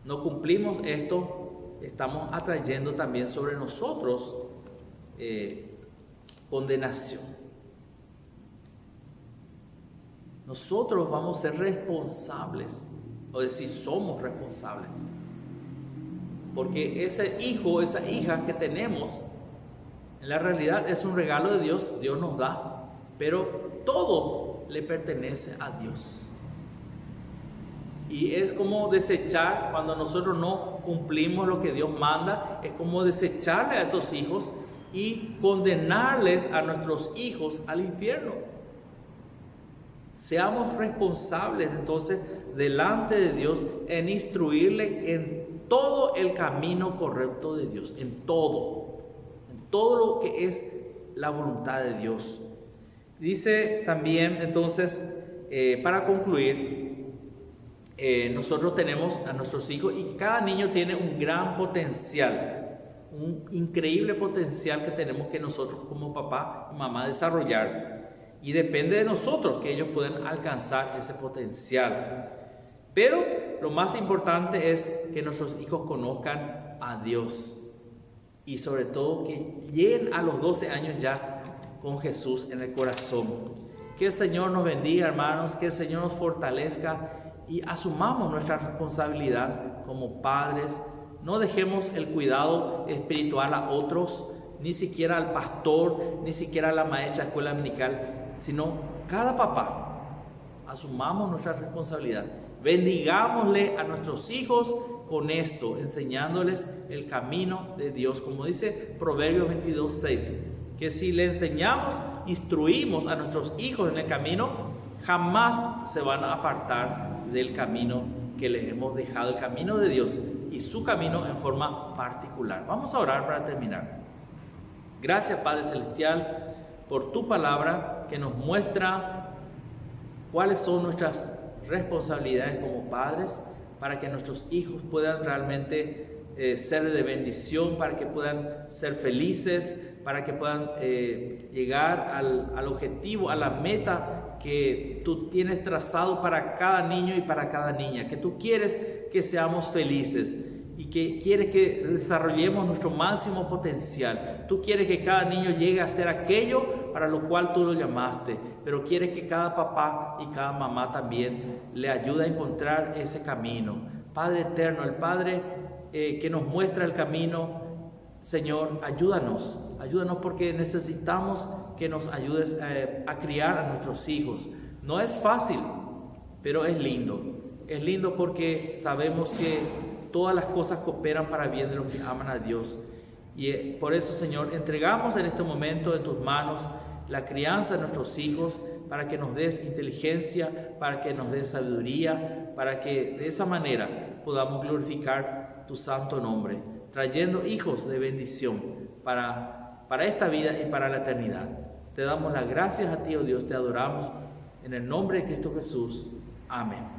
no cumplimos esto, estamos atrayendo también sobre nosotros condenación. Nosotros vamos a ser responsables, o decir, somos responsables, porque ese hijo, esa hija que tenemos, en la realidad es un regalo de Dios. Dios nos da, pero todo le pertenece a Dios. Y es como desechar, cuando nosotros no cumplimos lo que Dios manda, es como desecharle a esos hijos y condenarles a nuestros hijos al infierno. Seamos responsables entonces delante de Dios en instruirle en todo el camino correcto de Dios, en todo lo que es la voluntad de Dios. Dice también entonces, para concluir, nosotros tenemos a nuestros hijos, y cada niño tiene un gran potencial, un increíble potencial que tenemos que nosotros como papá y mamá desarrollar, y depende de nosotros que ellos puedan alcanzar ese potencial. Pero lo más importante es que nuestros hijos conozcan a Dios, y sobre todo que lleguen a los 12 años ya con Jesús en el corazón. Que el Señor nos bendiga, hermanos, que el Señor nos fortalezca y asumamos nuestra responsabilidad como padres. No dejemos el cuidado espiritual a otros, ni siquiera al pastor, ni siquiera a la maestra de escuela dominical, sino cada papá asumamos nuestra responsabilidad. Bendigámosle a nuestros hijos con esto, enseñándoles el camino de Dios, como dice Proverbios 22:6, que si le enseñamos, instruimos a nuestros hijos en el camino, jamás se van a apartar del camino que les hemos dejado, el camino de Dios y su camino en forma particular. Vamos a orar para terminar. Gracias, Padre Celestial, por tu palabra que nos muestra cuáles son nuestras responsabilidades como padres para que nuestros hijos puedan realmente ser de bendición, para que puedan ser felices, para que puedan llegar al objetivo, a la meta que tú tienes trazado para cada niño y para cada niña, que tú quieres que seamos felices y que quieres que desarrollemos nuestro máximo potencial. Tú quieres que cada niño llegue a ser aquello para lo cual tú lo llamaste, pero quieres que cada papá y cada mamá también le ayude a encontrar ese camino. Padre eterno, el Padre que nos muestra el camino, Señor, ayúdanos porque necesitamos que nos ayudes a criar a nuestros hijos. No es fácil, pero es lindo porque sabemos que todas las cosas cooperan para bien de los que aman a Dios. Y por eso, Señor, entregamos en este momento en tus manos la crianza de nuestros hijos, para que nos des inteligencia, para que nos des sabiduría, para que de esa manera podamos glorificar tu santo nombre, trayendo hijos de bendición para esta vida y para la eternidad. Te damos las gracias a ti, oh Dios, te adoramos en el nombre de Cristo Jesús. Amén.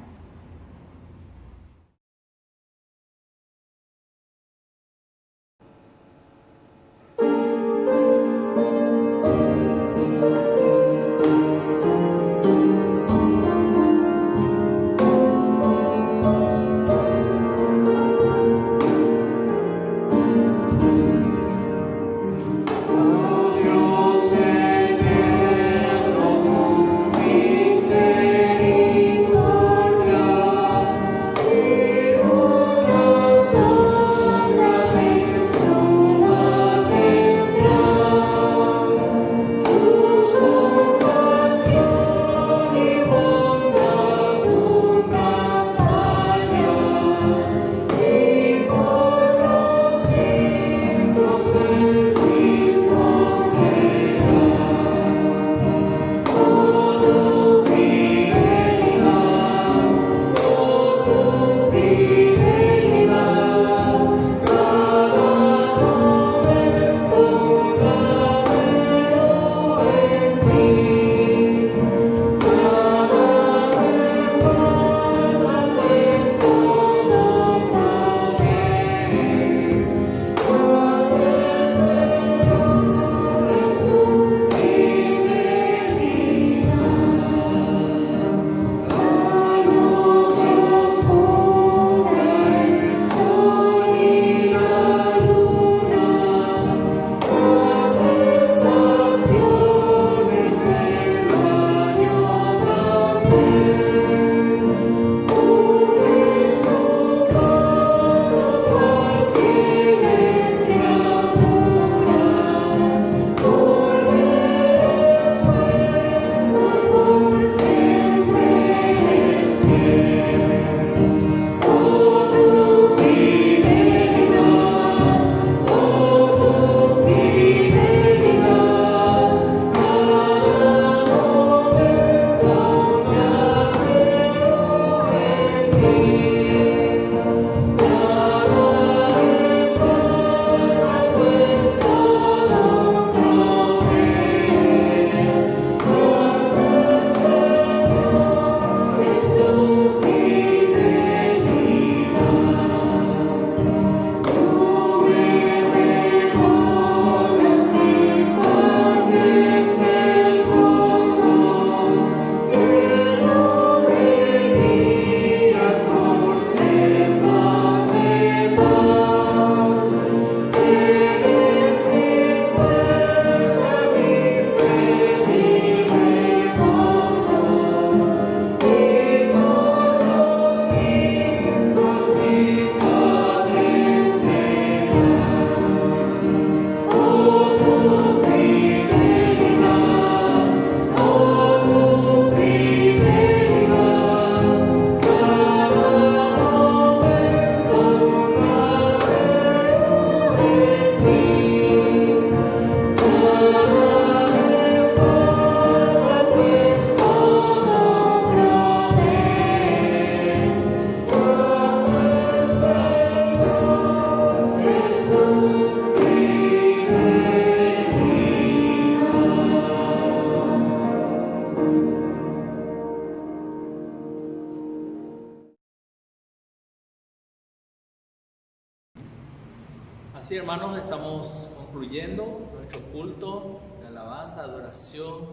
Así, hermanos, estamos concluyendo nuestro culto de alabanza, adoración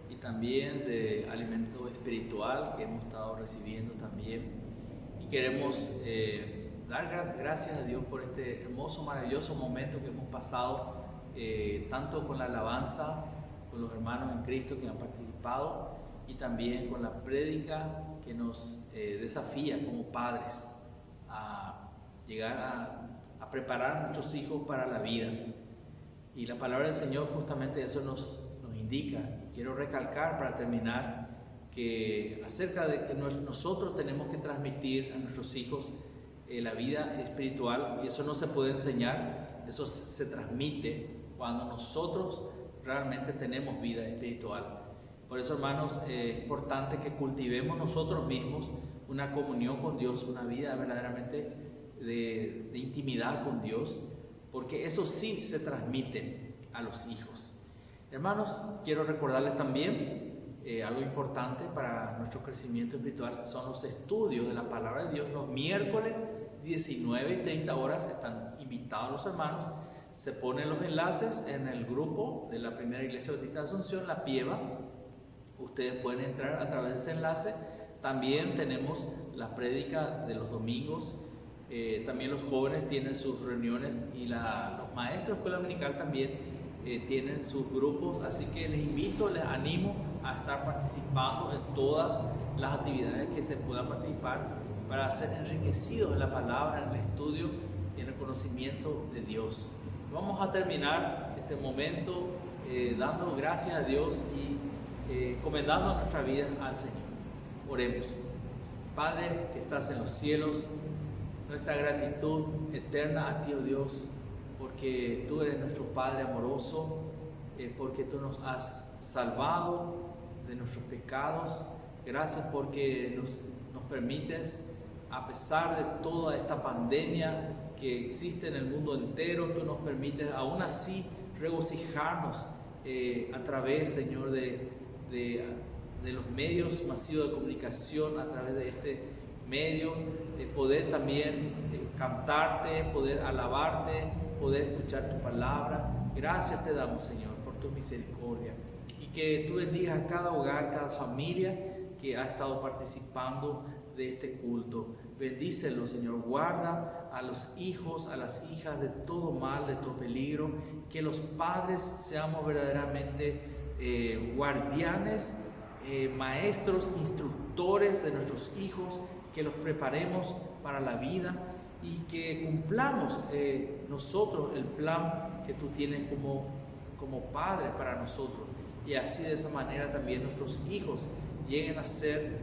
y también de alimento espiritual que hemos estado recibiendo también. Y queremos dar gracias a Dios por este hermoso, maravilloso momento que hemos pasado, tanto con la alabanza, con los hermanos en Cristo que han participado, y también con la prédica que nos desafía como padres a llegar a preparar a nuestros hijos para la vida. Y la palabra del Señor justamente eso nos indica. Y quiero recalcar para terminar que acerca de que nosotros tenemos que transmitir a nuestros hijos la vida espiritual, y eso no se puede enseñar, eso se transmite cuando nosotros realmente tenemos vida espiritual. Por eso, hermanos, es importante que cultivemos nosotros mismos una comunión con Dios, una vida verdaderamente de intimidad con Dios, porque eso sí se transmite a los hijos. Hermanos, quiero recordarles también algo importante para nuestro crecimiento espiritual, son los estudios de la palabra de Dios. Los miércoles 19 y 30 horas están invitados los hermanos. Se ponen los enlaces en el grupo de la Primera Iglesia Bautista de Asunción, La Pieva. Ustedes pueden entrar a través de ese enlace. También tenemos la prédica de los domingos. También los jóvenes tienen sus reuniones, y los maestros de escuela dominical también tienen sus grupos. Así que les invito, les animo a estar participando en todas las actividades que se puedan participar para ser enriquecidos en la palabra, en el estudio y en el conocimiento de Dios. Vamos a terminar este momento dando gracias a Dios y encomendando nuestra vida al Señor. Oremos. Padre que estás en los cielos, nuestra gratitud eterna a ti, oh Dios, porque tú eres nuestro Padre amoroso, porque tú nos has salvado de nuestros pecados. Gracias porque nos permites, a pesar de toda esta pandemia que existe en el mundo entero, tú nos permites aún así regocijarnos a través, Señor, de los medios masivos de comunicación, a través de este medio, poder también cantarte, poder alabarte, poder escuchar tu palabra. Gracias te damos, Señor, por tu misericordia, y que tú bendigas a cada hogar, cada familia que ha estado participando de este culto. Bendícelo, Señor. Guarda a los hijos, a las hijas de todo mal, de todo peligro. Que los padres seamos verdaderamente guardianes, maestros, instructores de nuestros hijos, que los preparemos para la vida y que cumplamos nosotros el plan que tú tienes como padre para nosotros, y así de esa manera también nuestros hijos lleguen a ser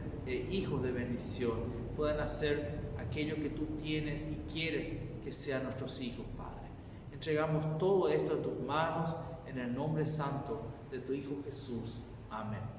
hijos de bendición, puedan hacer aquello que tú tienes y quieres que sean nuestros hijos, Padre. Entregamos todo esto en tus manos, en el nombre santo de tu Hijo Jesús. Amén.